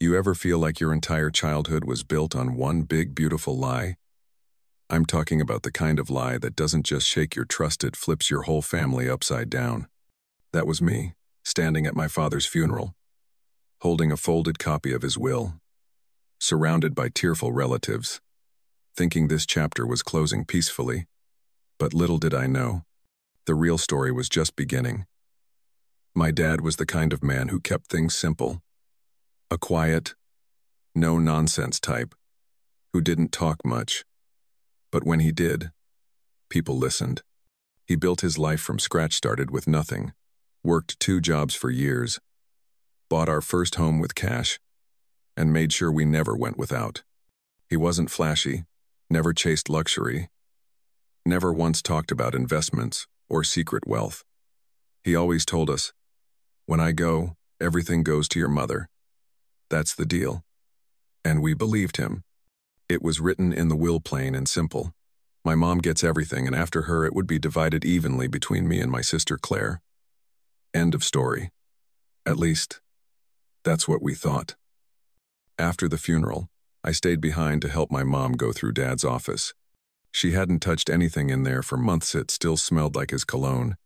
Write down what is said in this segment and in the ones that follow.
You ever feel like your entire childhood was built on one big, beautiful lie? I'm talking about the kind of lie that doesn't just shake your trust, it flips your whole family upside down. That was me, standing at my father's funeral, holding a folded copy of his will, surrounded by tearful relatives, thinking this chapter was closing peacefully. But little did I know, the real story was just beginning. My dad was the kind of man who kept things simple. A quiet, no-nonsense type, who didn't talk much. But when he did, people listened. He built his life from scratch, started with nothing, worked 2 jobs for years, bought our first home with cash, and made sure we never went without. He wasn't flashy, never chased luxury, never once talked about investments or secret wealth. He always told us, "When I go, everything goes to your mother. That's the deal." And we believed him. It was written in the will, plain and simple. My mom gets everything, and after her it would be divided evenly between me and my sister Claire. End of story. At least, that's what we thought. After the funeral, I stayed behind to help my mom go through Dad's office. She hadn't touched anything in there for months. It still smelled like his cologne,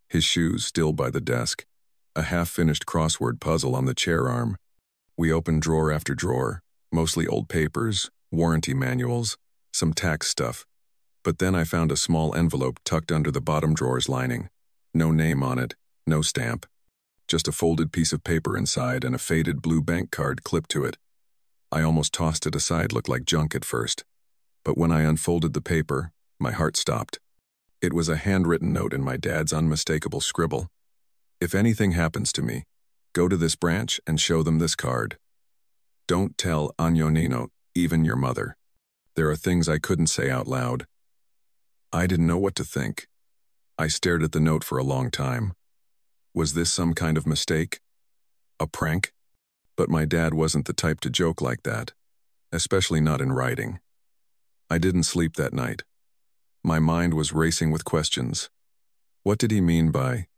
his shoes still by the desk, a half-finished crossword puzzle on the chair arm. We opened drawer after drawer, mostly old papers, warranty manuals, some tax stuff. But then I found a small envelope tucked under the bottom drawer's lining. No name on it, no stamp. Just a folded piece of paper inside and a faded blue bank card clipped to it. I almost tossed it aside, looked like junk at first. But when I unfolded the paper, my heart stopped. It was a handwritten note in my dad's unmistakable scribble. "If anything happens to me, go to this branch and show them this card. Don't tell Agnonino, even your mother." There are things I couldn't say out loud. I didn't know what to think. I stared at the note for a long time. Was this some kind of mistake? A prank? But my dad wasn't the type to joke like that, especially not in writing. I didn't sleep that night. My mind was racing with questions. What did he mean by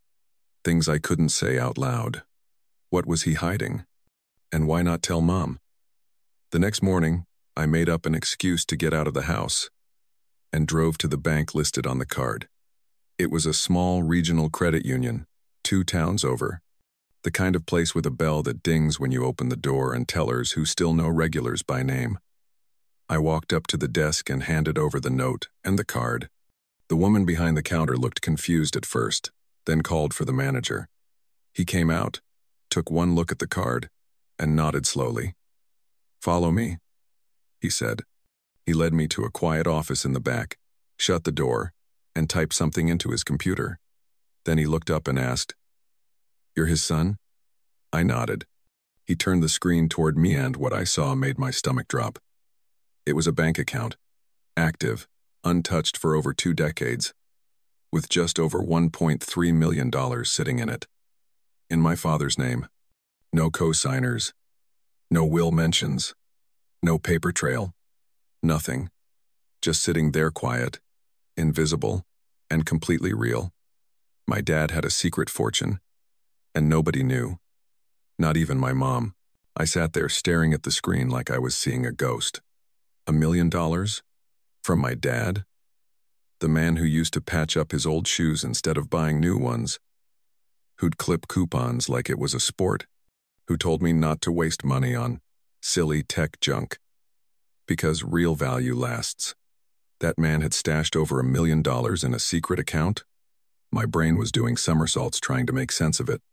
things I couldn't say out loud? What was he hiding? And why not tell Mom? The next morning, I made up an excuse to get out of the house and drove to the bank listed on the card. It was a small regional credit union, 2 towns over, the kind of place with a bell that dings when you open the door and tellers who still know regulars by name. I walked up to the desk and handed over the note and the card. The woman behind the counter looked confused at first, then called for the manager. He came out, took one look at the card, and nodded slowly. "Follow me," he said. He led me to a quiet office in the back, shut the door, and typed something into his computer. Then he looked up and asked, "You're his son?" I nodded. He turned the screen toward me and what I saw made my stomach drop. It was a bank account, active, untouched for over 2 decades, with just over $1.3 million sitting in it. In my father's name. No co-signers, no will mentions, no paper trail, nothing. Just sitting there quiet, invisible, and completely real. My dad had a secret fortune, and nobody knew. Not even my mom. I sat there staring at the screen like I was seeing a ghost. $1 million? From my dad? The man who used to patch up his old shoes instead of buying new ones, who'd clip coupons like it was a sport, who told me not to waste money on silly tech junk, because real value lasts. That man had stashed over $1 million in a secret account. My brain was doing somersaults trying to make sense of it.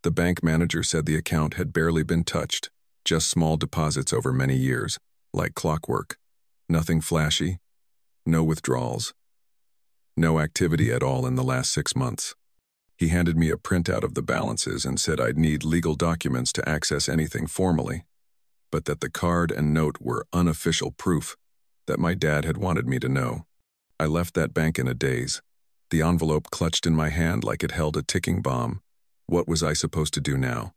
The bank manager said the account had barely been touched, just small deposits over many years, like clockwork. Nothing flashy, no withdrawals, no activity at all in the last 6 months. He handed me a printout of the balances and said I'd need legal documents to access anything formally, but that the card and note were unofficial proof that my dad had wanted me to know. I left that bank in a daze, the envelope clutched in my hand like it held a ticking bomb. What was I supposed to do now?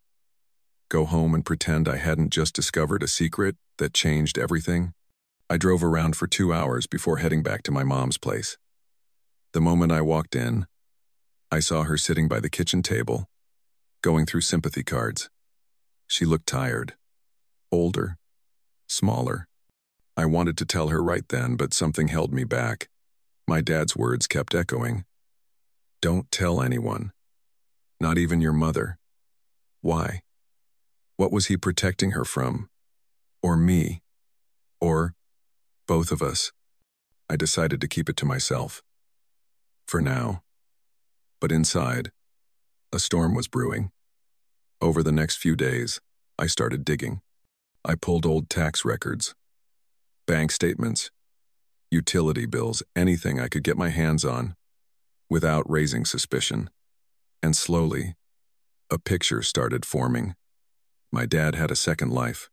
Go home and pretend I hadn't just discovered a secret that changed everything? I drove around for 2 hours before heading back to my mom's place. The moment I walked in, I saw her sitting by the kitchen table, going through sympathy cards. She looked tired, older, smaller. I wanted to tell her right then, but something held me back. My dad's words kept echoing. Don't tell anyone. Not even your mother. Why? What was he protecting her from? Or me? Or both of us? I decided to keep it to myself. For now. But inside, a storm was brewing. Over the next few days, I started digging. I pulled old tax records, bank statements, utility bills, anything I could get my hands on, without raising suspicion. And slowly, a picture started forming. My dad had a second life.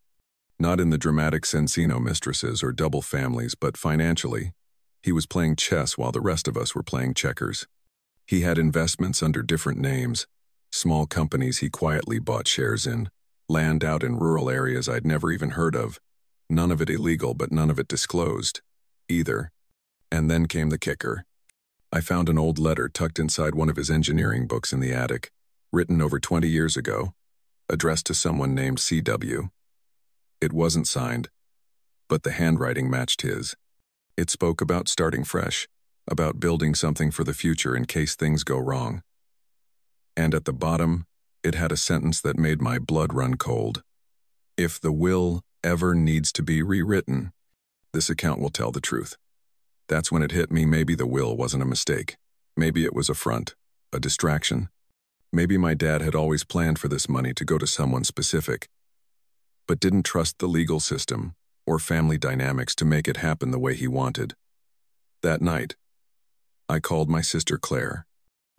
Not in the dramatic Sensino mistresses or double families, but financially, he was playing chess while the rest of us were playing checkers. He had investments under different names, small companies he quietly bought shares in, land out in rural areas I'd never even heard of, none of it illegal but none of it disclosed, either. And then came the kicker. I found an old letter tucked inside one of his engineering books in the attic, written over 20 years ago, addressed to someone named C.W. It wasn't signed, but the handwriting matched his. It spoke about starting fresh, about building something for the future in case things go wrong. And at the bottom, it had a sentence that made my blood run cold. If the will ever needs to be rewritten, this account will tell the truth. That's when it hit me. Maybe the will wasn't a mistake. Maybe it was a front, a distraction. Maybe my dad had always planned for this money to go to someone specific, but didn't trust the legal system or family dynamics to make it happen the way he wanted. That night, I called my sister Claire.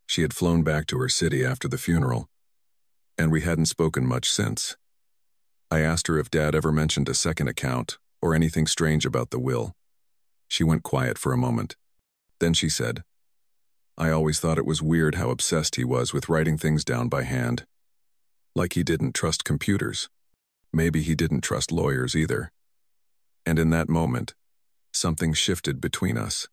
She had flown back to her city after the funeral, and we hadn't spoken much since. I asked her if Dad ever mentioned a second account or anything strange about the will. She went quiet for a moment. Then she said, I always thought it was weird how obsessed he was with writing things down by hand. Like he didn't trust computers. Maybe he didn't trust lawyers either. And in that moment, something shifted between us.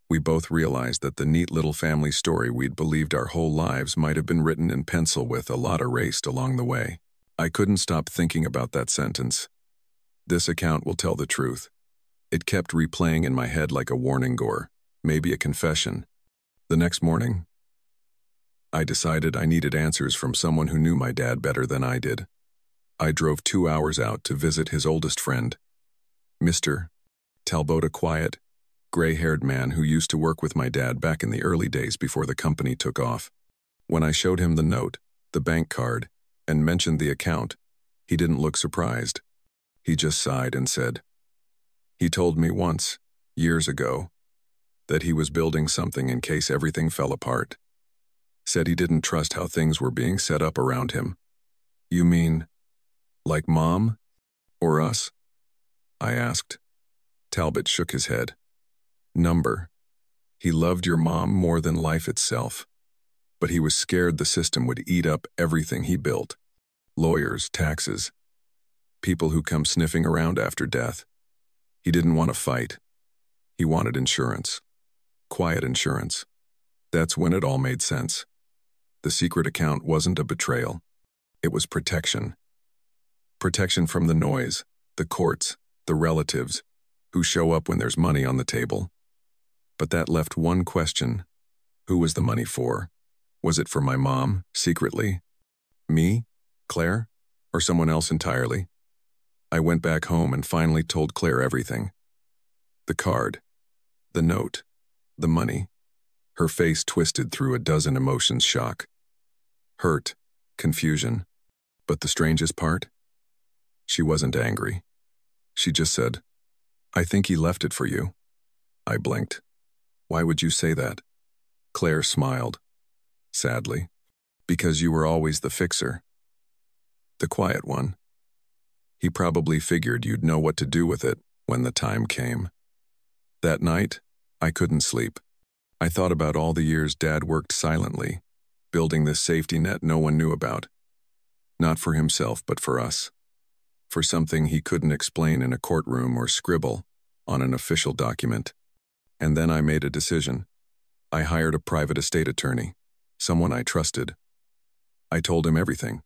We both realized that the neat little family story we'd believed our whole lives might have been written in pencil with a lot erased along the way. I couldn't stop thinking about that sentence. This account will tell the truth. It kept replaying in my head like a warning gore, maybe a confession. The next morning, I decided I needed answers from someone who knew my dad better than I did. I drove 2 hours out to visit his oldest friend, Mr. Talbot, a quiet, gray-haired man who used to work with my dad back in the early days before the company took off. When I showed him the note, the bank card, and mentioned the account, he didn't look surprised. He just sighed and said, he told me once, years ago, that he was building something in case everything fell apart. Said he didn't trust how things were being set up around him. You mean, like Mom? Or us? I asked. Talbot shook his head. Number. He loved your mom more than life itself. But he was scared the system would eat up everything he built. Lawyers, taxes, people who come sniffing around after death. He didn't want to fight. He wanted insurance. Quiet insurance. That's when it all made sense. The secret account wasn't a betrayal. It was protection. Protection from the noise, the courts, the relatives, who show up when there's money on the table. But that left one question. Who was the money for? Was it for my mom, secretly? Me? Claire? Or someone else entirely? I went back home and finally told Claire everything. The card. The note. The money. Her face twisted through a dozen emotions. Shock. Hurt. Confusion. But the strangest part? She wasn't angry. She just said, I think he left it for you. I blinked. Why would you say that? Claire smiled. Sadly. Because you were always the fixer. The quiet one. He probably figured you'd know what to do with it when the time came. That night, I couldn't sleep. I thought about all the years Dad worked silently, building this safety net no one knew about. Not for himself, but for us. For something he couldn't explain in a courtroom or scribble on an official document. And then I made a decision. I hired a private estate attorney, someone I trusted. I told him everything.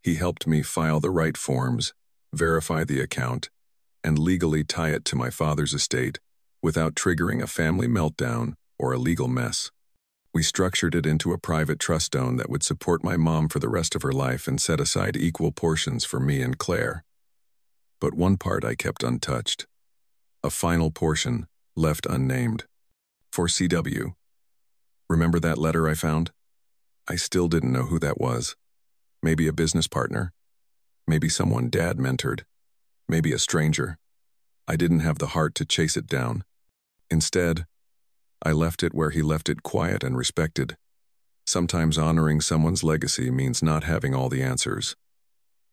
He helped me file the right forms, verify the account, and legally tie it to my father's estate without triggering a family meltdown or a legal mess. We structured it into a private trust stone that would support my mom for the rest of her life and set aside equal portions for me and Claire. But one part I kept untouched. A final portion left unnamed. For CW. Remember that letter I found? I still didn't know who that was. Maybe a business partner. Maybe someone Dad mentored. Maybe a stranger. I didn't have the heart to chase it down. Instead, I left it where he left it, quiet and respected. Sometimes honoring someone's legacy means not having all the answers.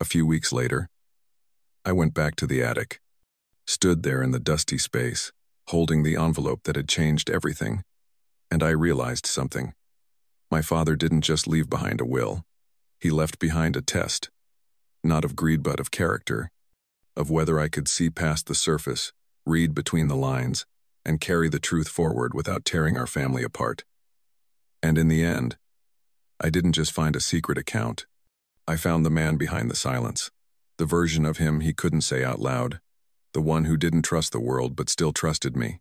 A few weeks later, I went back to the attic, stood there in the dusty space, holding the envelope that had changed everything, and I realized something. My father didn't just leave behind a will. He left behind a test, not of greed but of character, of whether I could see past the surface, read between the lines, and carry the truth forward without tearing our family apart. And in the end, I didn't just find a secret account. I found the man behind the silence, the version of him he couldn't say out loud, the one who didn't trust the world but still trusted me.